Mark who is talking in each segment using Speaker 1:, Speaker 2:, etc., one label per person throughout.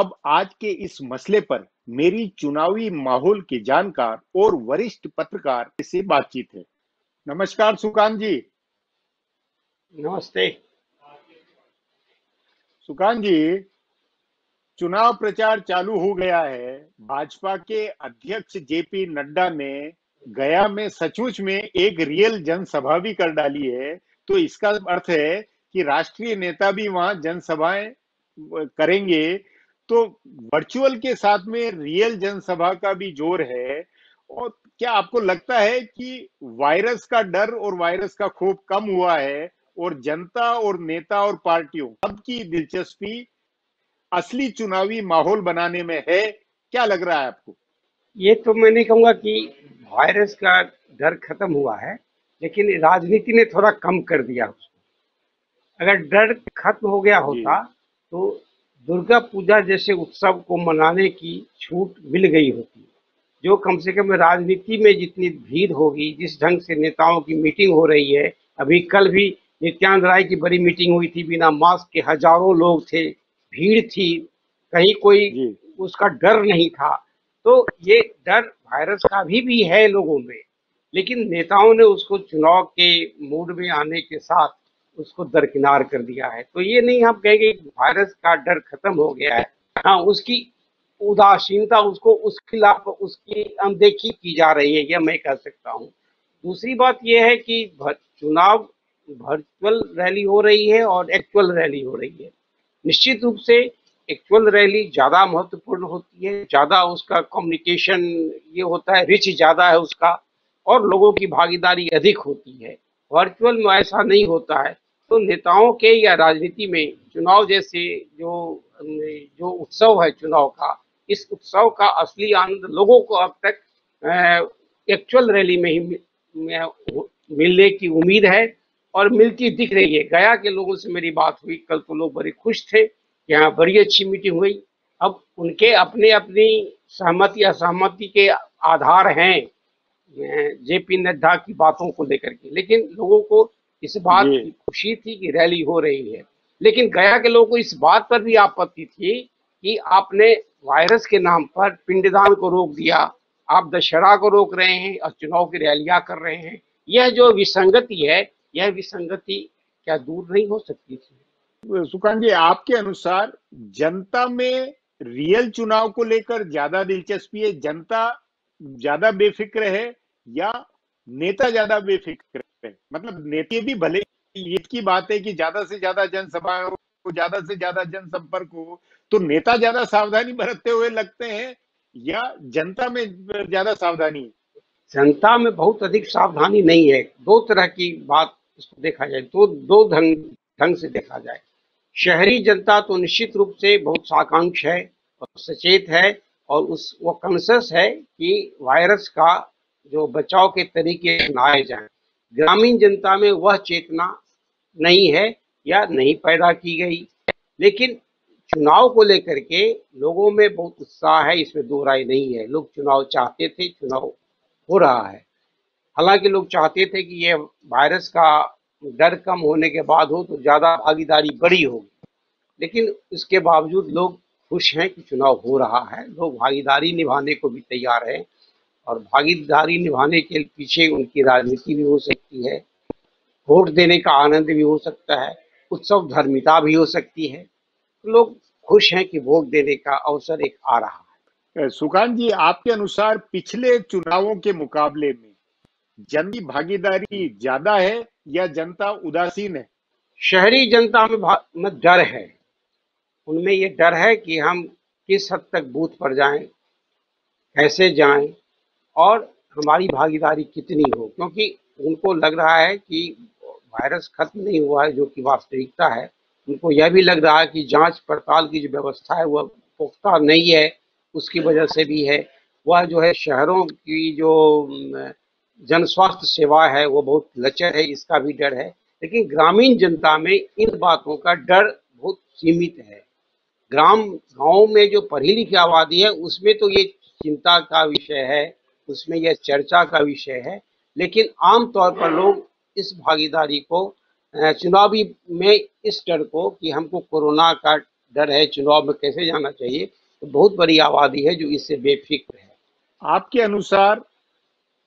Speaker 1: अब आज के इस मसले पर मेरी चुनावी माहौल के जानकार और वरिष्ठ पत्रकार से बातचीत है। नमस्कार सुकांत जी।
Speaker 2: नमस्ते।
Speaker 1: सुकांत जी, चुनाव प्रचार चालू हो गया है। भाजपा के अध्यक्ष जेपी नड्डा ने गया में सचमुच में एक रियल जनसभा भी कर डाली है। तो इसका अर्थ है कि राष्ट्रीय नेता भी वहां जनसभाएं करेंगे। तो वर्चुअल के साथ में रियल जनसभा का भी जोर है। और क्या आपको लगता है कि वायरस का डर और वायरस का खौफ कम हुआ है और जनता और नेता और पार्टियों अब की दिलचस्पी असली चुनावी माहौल बनाने में है? क्या लग रहा है आपको?
Speaker 2: ये तो मैं नहीं कहूँगा कि वायरस का डर खत्म हुआ है, लेकिन राजनीति ने थोड़ा कम कर दिया उसको। अगर डर खत्म हो गया
Speaker 1: जी
Speaker 2: होता तो दुर्गा पूजा जैसे उत्सव को मनाने की छूट मिल गई होती। जो कम से कम राजनीति में जितनी भीड़ होगी, जिस ढंग से नेताओं की मीटिंग हो रही है, अभी कल भी नित्यानंद राय की बड़ी मीटिंग हुई थी, बिना मास्क के हजारों लोग थे, भीड़ थी, कहीं कोई
Speaker 1: जी
Speaker 2: उसका डर नहीं था। तो ये डर वायरस का भी है लोगों में, लेकिन नेताओं ने उसको चुनाव के मूड में आने के साथ उसको दरकिनार कर दिया है। तो ये नहीं हम कहेंगे कि वायरस का डर खत्म हो गया है। हाँ, उसकी उदासीनता, उसको उसकी उसकी अनदेखी की जा रही है, यह मैं कह सकता हूँ। दूसरी बात यह है कि चुनाव वर्चुअल रैली हो रही है और एक्चुअल रैली हो रही है। निश्चित रूप से एक्चुअल रैली ज्यादा महत्वपूर्ण होती है, ज्यादा उसका कम्युनिकेशन ये होता है, रिच ज्यादा है उसका, और लोगों की भागीदारी अधिक होती है। वर्चुअल में ऐसा नहीं होता है। तो नेताओं के या राजनीति में चुनाव जैसे जो जो उत्सव है चुनाव का, इस उत्सव का असली आनंद लोगों को अब तक एक्चुअल रैली में ही मिलने की उम्मीद है और मिलती दिख रही है। गया के लोगों से मेरी बात हुई कल, तो लोग बड़े खुश थे, यहाँ बड़ी अच्छी मीटिंग हुई। अब उनके अपने अपनी सहमति असहमति के आधार हैं जेपी नड्डा की बातों को लेकर के, लेकिन लोगों को इस
Speaker 1: जी।
Speaker 2: बात की खुशी थी कि रैली हो रही है। लेकिन गया के लोगों को इस बात पर भी आपत्ति थी कि आपने वायरस के नाम पर पिंडदान को रोक दिया, आप दशहरा को रोक रहे हैं और चुनाव की रैलियां कर रहे हैं। यह जो विसंगति है, यह विसंगति क्या दूर नहीं हो सकती थी?
Speaker 1: सुकांत जी, आपके अनुसार जनता में रियल चुनाव को लेकर ज्यादा दिलचस्पी है? जनता ज्यादा बेफिक्र है या नेता ज्यादा बेफिक्र है? मतलब नेता भी भले ये की बात है कि ज्यादा से ज्यादा जनसभा हो, ज्यादा से ज्यादा जनसंपर्क हो, तो नेता ज्यादा सावधानी बरतते हुए लगते हैं या जनता में ज्यादा सावधानी है?
Speaker 2: जनता में बहुत अधिक सावधानी नहीं है। दो तरह की बात इसको देखा जाए, दो दो ढंग ढंग से देखा जाए। शहरी जनता तो निश्चित रूप से बहुत साकांक्ष है और सचेत है, और उस वो कॉन्शियस है कि वायरस का जो बचाव के तरीके अपनाए जाएं। ग्रामीण जनता में वह चेतना नहीं है या नहीं पैदा की गई। लेकिन चुनाव को लेकर के लोगों में बहुत उत्साह है, इसमें दो राय नहीं है। लोग चुनाव चाहते थे, चुनाव हो रहा है। हालांकि लोग चाहते थे कि ये वायरस का डर कम होने के बाद हो तो ज्यादा भागीदारी बड़ी होगी, लेकिन इसके बावजूद लोग खुश हैं कि चुनाव हो रहा है। लोग भागीदारी निभाने को भी तैयार हैं, और भागीदारी निभाने के पीछे उनकी राजनीति भी हो सकती है, वोट देने का आनंद भी हो सकता है, उत्सव धर्मिता भी हो सकती है। तो लोग खुश हैं कि वोट देने का अवसर एक आ रहा है।
Speaker 1: सुकांत जी, आपके अनुसार पिछले चुनावों के मुकाबले में जन की भागीदारी ज्यादा है या जनता उदासीन है?
Speaker 2: शहरी जनता में डर है। उनमें ये डर है कि हम किस हद तक बूथ पर जाएं, कैसे जाएं, और हमारी भागीदारी कितनी हो, क्योंकि उनको लग रहा है कि वायरस खत्म नहीं हुआ है, जो कि वास्तविकता है। उनको यह भी लग रहा है कि जांच पड़ताल की जो व्यवस्था है वह पुख्ता नहीं है, उसकी वजह से भी है। वह जो है शहरों की जो जन स्वास्थ्य सेवा है वो बहुत लचर है, इसका भी डर है। लेकिन ग्रामीण जनता में इन बातों का डर बहुत सीमित है। गांव में जो पढ़ी लिखी आबादी है उसमें तो ये चिंता का विषय है, उसमें यह चर्चा का विषय है। लेकिन आम तौर पर लोग इस भागीदारी को चुनावी में इस डर को कि हमको कोरोना का डर है, चुनाव में कैसे जाना चाहिए, तो बहुत बड़ी आबादी है जो इससे बेफिक्र है।
Speaker 1: आपके अनुसार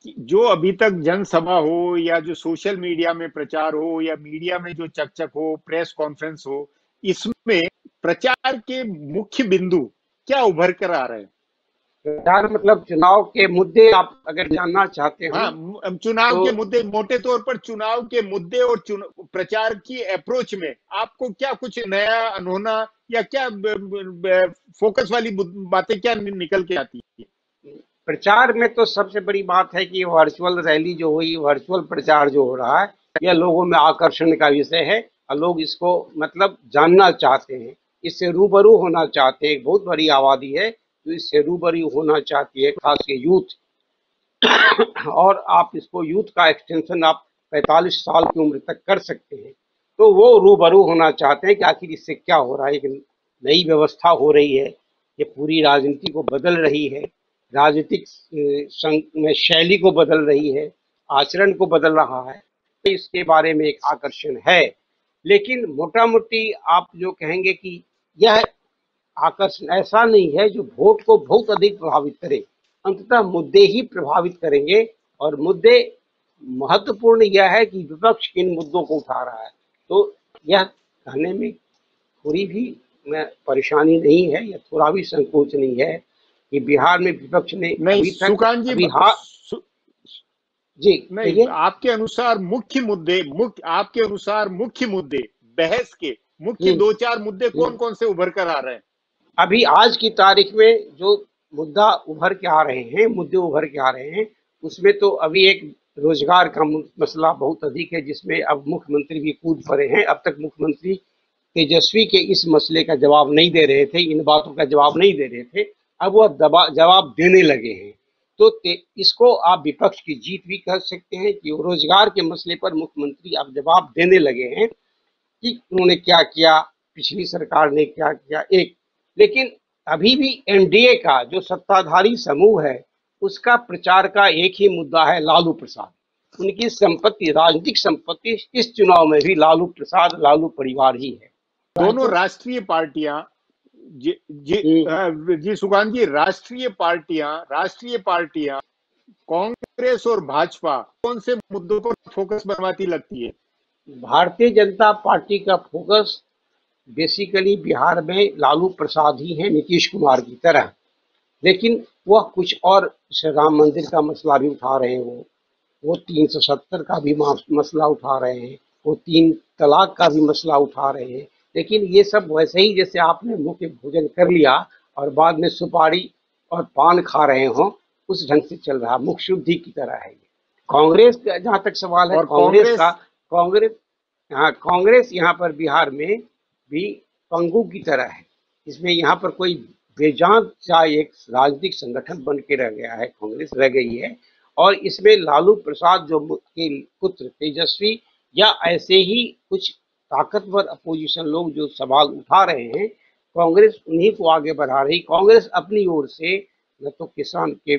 Speaker 1: जो अभी तक जनसभा हो या जो सोशल मीडिया में प्रचार हो या मीडिया में जो चकचक हो, प्रेस कॉन्फ्रेंस हो, इसमें प्रचार के मुख्य बिंदु क्या उभर कर आ रहे हैं?
Speaker 2: प्रचार मतलब चुनाव के मुद्दे आप अगर जानना चाहते हो
Speaker 1: हाँ, चुनाव
Speaker 2: तो
Speaker 1: के मुद्दे, मोटे तौर पर चुनाव के मुद्दे और प्रचार की अप्रोच में आपको क्या कुछ नया, अनहोना या क्या फोकस वाली बातें क्या निकल के आती है?
Speaker 2: प्रचार में तो सबसे बड़ी बात है कि वर्चुअल रैली जो हुई, वर्चुअल प्रचार जो हो रहा है, यह लोगों में आकर्षण का विषय है और लोग इसको मतलब जानना चाहते हैं, इससे रूबरू होना चाहते हैं। एक बहुत बड़ी आबादी है जो इससे रूबरू होना चाहती है, खासकर यूथ। और आप इसको यूथ का एक्सटेंशन आप 45 साल की उम्र तक कर सकते हैं। तो वो रूबरू होना चाहते हैं कि आखिर इससे क्या हो रहा है। एक नई व्यवस्था हो रही है, ये पूरी राजनीति को बदल रही है, राजनीतिक में शैली को बदल रही है, आचरण को बदल रहा है, तो इसके बारे में एक आकर्षण है। लेकिन मोटा मोटी आप जो कहेंगे कि यह आकर्षण ऐसा नहीं है जो वोट को बहुत अधिक प्रभावित करे। अंततः मुद्दे ही प्रभावित करेंगे, और मुद्दे महत्वपूर्ण यह है कि विपक्ष किन मुद्दों को उठा रहा है। तो यह कहने में थोड़ी भी परेशानी नहीं है या थोड़ा भी संकोच नहीं है कि बिहार में विपक्ष ने
Speaker 1: नहीं,
Speaker 2: अभी तक
Speaker 1: सुकांत जी,
Speaker 2: जी
Speaker 1: नहीं, आपके अनुसार मुख्य मुद्दे, आपके अनुसार मुख्य मुद्दे, बहस के मुख्य 2-4 मुद्दे कौन कौन से उभर कर आ रहे हैं?
Speaker 2: अभी आज की तारीख में जो मुद्दा उभर के आ रहे हैं, मुद्दे उभर के आ रहे हैं, उसमें तो अभी एक रोजगार का मसला बहुत अधिक है, जिसमें अब मुख्यमंत्री भी कूद पड़े हैं। अब तक मुख्यमंत्री तेजस्वी के इस मसले का जवाब नहीं दे रहे थे, इन बातों का जवाब नहीं दे रहे थे, अब वह जवाब देने लगे हैं। तो इसको आप विपक्ष की जीत भी कह सकते हैं कि रोजगार के मसले पर मुख्यमंत्री अब जवाब देने लगे हैं कि उन्होंने क्या किया, पिछली सरकार ने क्या किया। लेकिन अभी भी एनडीए का जो सत्ताधारी समूह है, उसका प्रचार का एक ही मुद्दा है, लालू प्रसाद। उनकी संपत्ति, राजनीतिक संपत्ति इस चुनाव में भी लालू प्रसाद, लालू परिवार ही है।
Speaker 1: दोनों राष्ट्रीय पार्टियां, जी सुकांत जी, राष्ट्रीय पार्टियां कांग्रेस और भाजपा कौन से मुद्दों पर फोकस बनवाती लगती है?
Speaker 2: भारतीय जनता पार्टी का फोकस बेसिकली बिहार में लालू प्रसाद ही है, नीतीश कुमार की तरह। लेकिन वह कुछ और, राम मंदिर का मसला भी उठा रहे हैं, वो 370 का भी मसला उठा रहे हैं, वो 3 तलाक का भी मसला उठा रहे हैं। लेकिन ये सब वैसे ही जैसे आपने मुख्य भोजन कर लिया और बाद में सुपारी और पान खा रहे हो, उस ढंग से चल रहा, मुख शुद्धि की तरह है। कांग्रेस का जहाँ तक सवाल है, कांग्रेस यहाँ पर बिहार में भी पंगु की तरह है। इसमें यहाँ पर कोई बेजान सा एक राजनीतिक संगठन बन के रह गया है, कांग्रेस रह गई है। और इसमें लालू प्रसाद जो के पुत्र तेजस्वी या ऐसे ही कुछ ताकतवर अपोजिशन लोग जो सवाल उठा रहे हैं, कांग्रेस उन्हीं को आगे बढ़ा रही। कांग्रेस अपनी ओर से न तो किसान के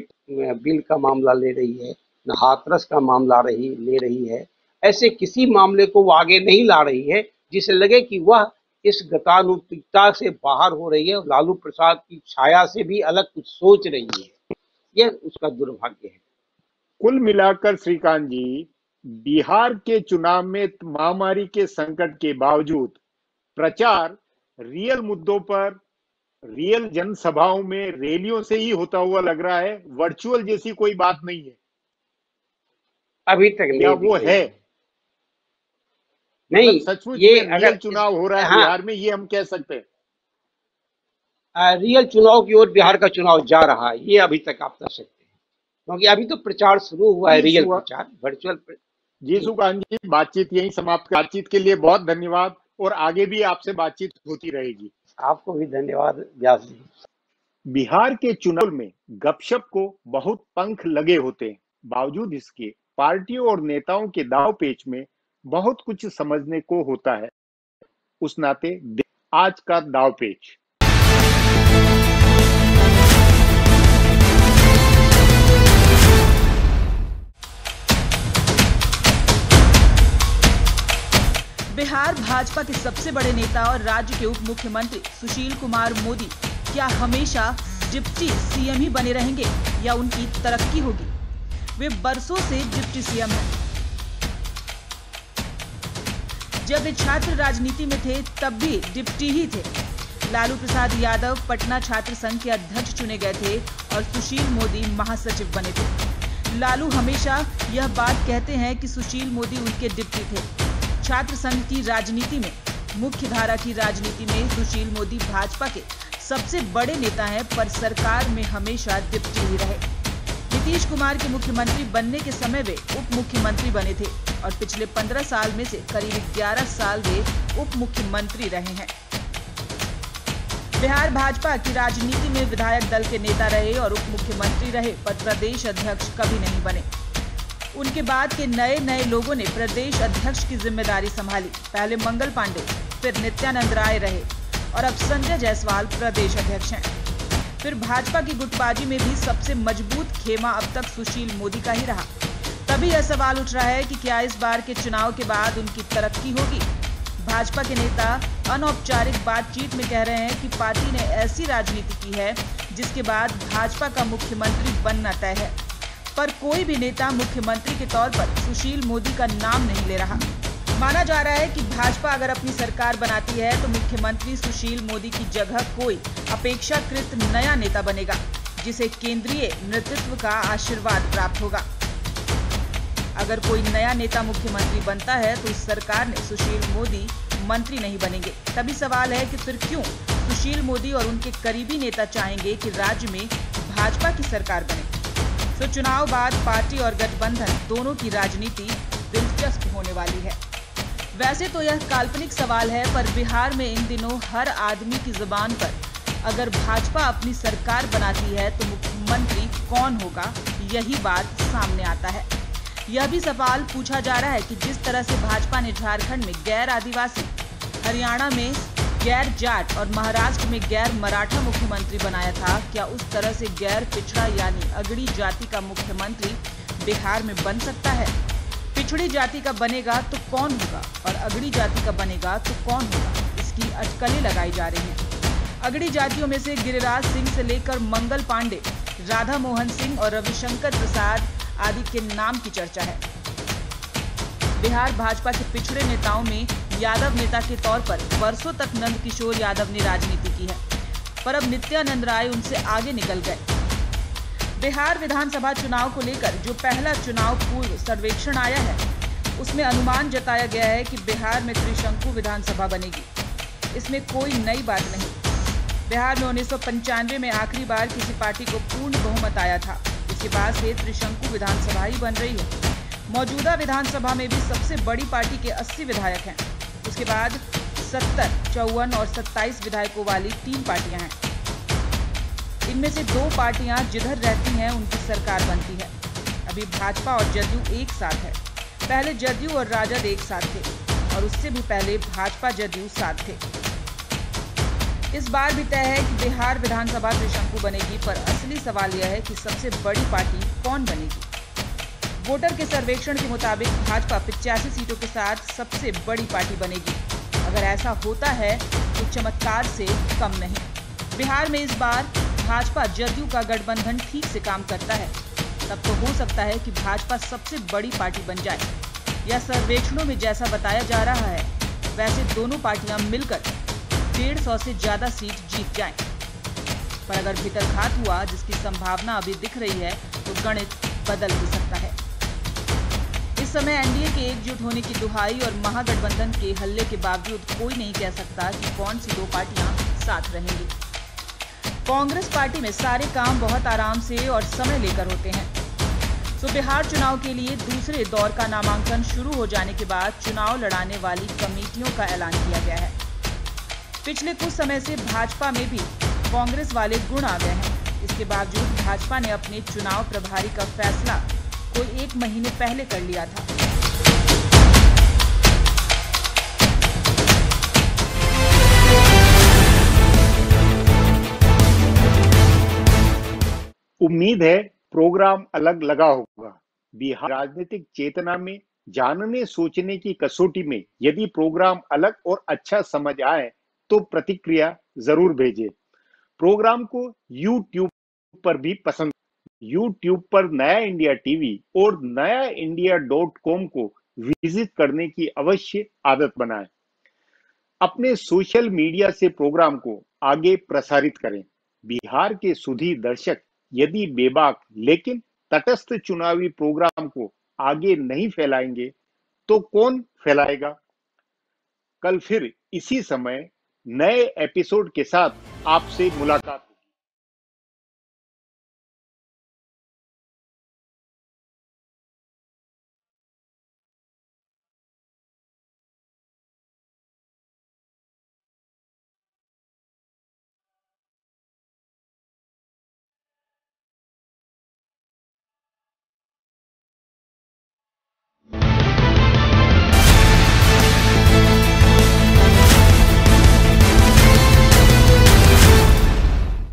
Speaker 2: बिल का मामला ले रही है, न हाथरस का मामला ले रही है। ऐसे किसी मामले को वो आगे नहीं ला रही है जिसे लगे कि वह इस गतानुगतिकता से बाहर हो रही है और लालू प्रसाद की छाया से भी अलग कुछ सोच रही है। यह उसका दुर्भाग्य है।
Speaker 1: कुल मिलाकर श्रीकांत जी, बिहार के चुनाव में महामारी के संकट के बावजूद प्रचार रियल मुद्दों पर, रियल जनसभाओं में, रैलियों से ही होता हुआ लग रहा है। वर्चुअल जैसी कोई बात नहीं है
Speaker 2: अभी तक नहीं,
Speaker 1: या वो है
Speaker 2: नहीं।
Speaker 1: सचमुच
Speaker 2: ये
Speaker 1: में रियल चुनाव हो रहा है बिहार में, ये हम कह सकते हैं?
Speaker 2: रियल चुनाव की ओर बिहार का चुनाव जा रहा है, ये अभी तक आप कह सकते हैं, क्योंकि अभी तो प्रचार शुरू हुआ है, रियल प्रचार, वर्चुअल।
Speaker 1: जी सुकांत जी, बातचीत यहीं समाप्त। बातचीत के लिए बहुत धन्यवाद, और आगे भी आपसे बातचीत होती रहेगी।
Speaker 2: आपको भी धन्यवाद व्यास जी।
Speaker 1: बिहार के चुनाव में गपशप को बहुत पंख लगे होते हैं, बावजूद इसके पार्टियों और नेताओं के दाव पेच में बहुत कुछ समझने को होता है। उस नाते आज का दाव पेच।
Speaker 3: बिहार भाजपा के सबसे बड़े नेता और राज्य के उप मुख्यमंत्री सुशील कुमार मोदी क्या हमेशा डिप्टी सीएम ही बने रहेंगे या उनकी तरक्की होगी? वे बरसों से डिप्टी सीएम हैं। जब वे छात्र राजनीति में थे तब भी डिप्टी ही थे। लालू प्रसाद यादव पटना छात्र संघ के अध्यक्ष चुने गए थे और सुशील मोदी महासचिव बने थे। लालू हमेशा यह बात कहते हैं कि सुशील मोदी उनके डिप्टी थे। छात्र संघ की राजनीति में, मुख्य धारा की राजनीति में सुशील मोदी भाजपा के सबसे बड़े नेता हैं, पर सरकार में हमेशा डिप्टी ही रहे। नीतीश कुमार के मुख्यमंत्री बनने के समय वे उप मुख्यमंत्री बने थे और पिछले 15 साल में से करीब 11 साल वे उप मुख्यमंत्री रहे हैं। बिहार भाजपा की राजनीति में विधायक दल के नेता रहे और उप मुख्यमंत्री रहे, पर प्रदेश अध्यक्ष कभी नहीं बने। उनके बाद के नए लोगों ने प्रदेश अध्यक्ष की जिम्मेदारी संभाली। पहले मंगल पांडे, फिर नित्यानंद राय रहे और अब संजय जायसवाल प्रदेश अध्यक्ष हैं। फिर भाजपा की गुटबाजी में भी सबसे मजबूत खेमा अब तक सुशील मोदी का ही रहा। तभी यह सवाल उठ रहा है कि क्या इस बार के चुनाव के बाद उनकी तरक्की होगी? भाजपा के नेता अनौपचारिक बातचीत में कह रहे हैं कि पार्टी ने ऐसी राजनीति की है जिसके बाद भाजपा का मुख्यमंत्री बनना तय है, पर कोई भी नेता मुख्यमंत्री के तौर पर सुशील मोदी का नाम नहीं ले रहा। माना जा रहा है कि भाजपा अगर अपनी सरकार बनाती है तो मुख्यमंत्री सुशील मोदी की जगह कोई अपेक्षाकृत नया नेता बनेगा, जिसे केंद्रीय नेतृत्व का आशीर्वाद प्राप्त होगा। अगर कोई नया नेता मुख्यमंत्री बनता है तो इस सरकार ने सुशील मोदी मंत्री नहीं बनेंगे। तभी सवाल है कि फिर क्यों सुशील मोदी और उनके करीबी नेता चाहेंगे कि राज्य में भाजपा की सरकार बने। तो चुनाव बाद पार्टी और गठबंधन दोनों की राजनीति दिलचस्प होने वाली है। वैसे तो यह काल्पनिक सवाल है, पर बिहार में इन दिनों हर आदमी की जुबान पर अगर भाजपा अपनी सरकार बनाती है तो मुख्यमंत्री कौन होगा, यही बात सामने आता है। यह भी सवाल पूछा जा रहा है कि जिस तरह से भाजपा ने झारखंड में गैर आदिवासी, हरियाणा में गैर जाट और महाराष्ट्र में गैर मराठा मुख्यमंत्री बनाया था, क्या उस तरह से गैर पिछड़ा यानी अगड़ी जाति का मुख्यमंत्री बिहार में बन सकता है? पिछड़ी जाति का बनेगा तो कौन होगा और अगड़ी जाति का बनेगा तो कौन होगा, इसकी अटकलें लगाई जा रही हैं। अगड़ी जातियों में से गिरिराज सिंह से लेकर मंगल पांडे, राधा मोहन सिंह और रविशंकर प्रसाद आदि के नाम की चर्चा है। बिहार भाजपा के पिछड़े नेताओं में यादव नेता के तौर पर वर्षों तक नंदकिशोर यादव ने राजनीति की है, पर अब नित्यानंद राय उनसे आगे निकल गए। बिहार विधानसभा चुनाव को लेकर जो पहला चुनाव पूर्व सर्वेक्षण आया है, उसमें अनुमान जताया गया है कि बिहार में त्रिशंकु विधानसभा बनेगी। इसमें कोई नई बात नहीं। बिहार में 1995 में आखिरी बार किसी पार्टी को पूर्ण बहुमत आया था। इसके बाद से त्रिशंकु विधानसभा ही बन रही है। मौजूदा विधानसभा में भी सबसे बड़ी पार्टी के 80 विधायक हैं। उसके बाद 70, 54 और 27 विधायकों वाली 3 पार्टियां हैं। इनमें से 2 पार्टियां जिधर रहती हैं उनकी सरकार बनती है। अभी भाजपा और जदयू एक साथ है। पहले जदयू और राजद एक साथ थे और उससे भी पहले भाजपा जदयू साथ थे। इस बार भी तय है कि बिहार विधानसभा त्रिशंकु बनेगी, पर असली सवाल यह है कि सबसे बड़ी पार्टी कौन बनेगी। वोटर के सर्वेक्षण के मुताबिक भाजपा 85 सीटों के साथ सबसे बड़ी पार्टी बनेगी। अगर ऐसा होता है तो चमत्कार से कम नहीं। बिहार में इस बार भाजपा जदयू का गठबंधन ठीक से काम करता है, तब तो हो सकता है कि भाजपा सबसे बड़ी पार्टी बन जाए। या सर्वेक्षणों में जैसा बताया जा रहा है वैसे दोनों पार्टियां मिलकर 150 से ज्यादा सीट जीत जाएं। पर अगर भितरघात हुआ, जिसकी संभावना अभी दिख रही है, तो गणित बदल भी सकता है। इस समय एनडीए के एकजुट होने की दुहाई और महागठबंधन के हल्ले के बावजूद कोई नहीं कह सकता कि कौन सी 2 पार्टियां साथ रहेंगी। कांग्रेस पार्टी में सारे काम बहुत आराम से और समय लेकर होते हैं। तो बिहार चुनाव के लिए दूसरे दौर का नामांकन शुरू हो जाने के बाद चुनाव लड़ाने वाली कमेटियों का ऐलान किया गया है। पिछले कुछ समय से भाजपा में भी कांग्रेस वाले गुण आ गए हैं। इसके बावजूद भाजपा ने अपने चुनाव प्रभारी का फैसला कोई 1 महीने पहले कर लिया था।
Speaker 1: उम्मीद है प्रोग्राम अलग लगा होगा। बिहार राजनीतिक चेतना में जानने सोचने की कसौटी में यदि प्रोग्राम अलग और अच्छा समझ आए तो प्रतिक्रिया जरूर भेजें। प्रोग्राम को YouTube पर भी पसंद। YouTube पर नया इंडिया टीवी और नया इंडिया.com को विजिट करने की अवश्य आदत बनाएं। अपने सोशल मीडिया से प्रोग्राम को आगे प्रसारित करें। बिहार के सुधी दर्शक यदि बेबाक लेकिन तटस्थ चुनावी प्रोग्राम को आगे नहीं फैलाएंगे तो कौन फैलाएगा? कल फिर इसी समय नए एपिसोड के साथ आपसे मुलाकात